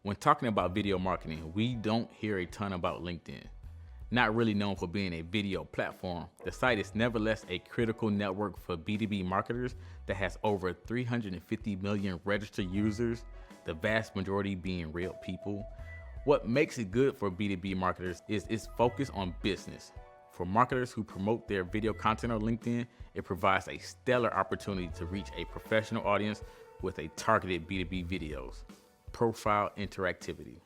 When talking about video marketing, we don't hear a ton about LinkedIn. Not really known for being a video platform, the site is nevertheless a critical network for B2B marketers that has over 350 million registered users, the vast majority being real people. What makes it good for B2B marketers is its focus on business. For marketers who promote their video content on LinkedIn, it provides a stellar opportunity to reach a professional audience with a targeted B2B videos. Profile interactivity.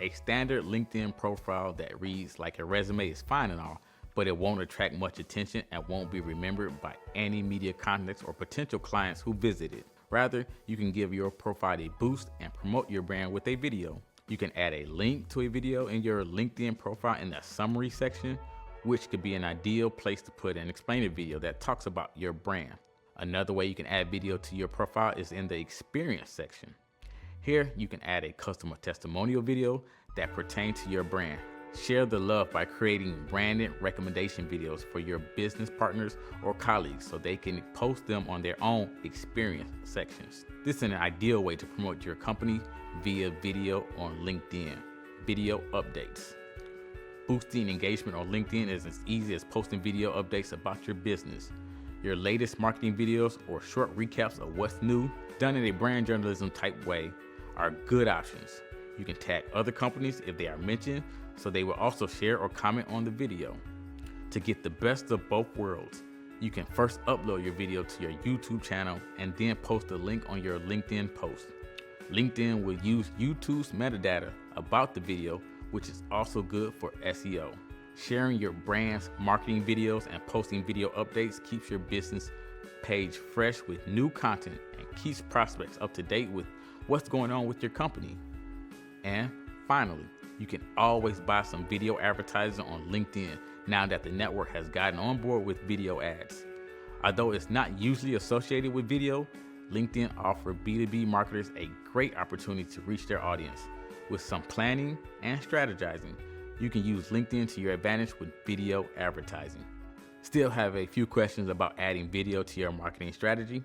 A standard LinkedIn profile that reads like a resume is fine and all, but it won't attract much attention and won't be remembered by any media contacts or potential clients who visit it. Rather, you can give your profile a boost and promote your brand with a video. You can add a link to a video in your LinkedIn profile in the summary section, which could be an ideal place to put an explainer video that talks about your brand. Another way you can add video to your profile is in the experience section. Here, you can add a customer testimonial video that pertains to your brand. Share the love by creating branded recommendation videos for your business partners or colleagues so they can post them on their own experience sections. This is an ideal way to promote your company via video on LinkedIn. Video updates. Boosting engagement on LinkedIn is as easy as posting video updates about your business. Your latest marketing videos or short recaps of what's new, done in a brand journalism type way, are good options. You can tag other companies if they are mentioned, so they will also share or comment on the video. To get the best of both worlds, you can first upload your video to your YouTube channel and then post a link on your LinkedIn post. LinkedIn will use YouTube's metadata about the video, which is also good for SEO. Sharing your brand's marketing videos and posting video updates keeps your business page fresh with new content and keeps prospects up to date with what's going on with your company. And finally, you can always buy some video advertising on LinkedIn now that the network has gotten on board with video ads. Although it's not usually associated with video, LinkedIn offers B2B marketers a great opportunity to reach their audience. With some planning and strategizing, you can use LinkedIn to your advantage with video advertising. Still have a few questions about adding video to your marketing strategy?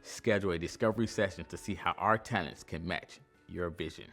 Schedule a discovery session to see how our talents can match your vision.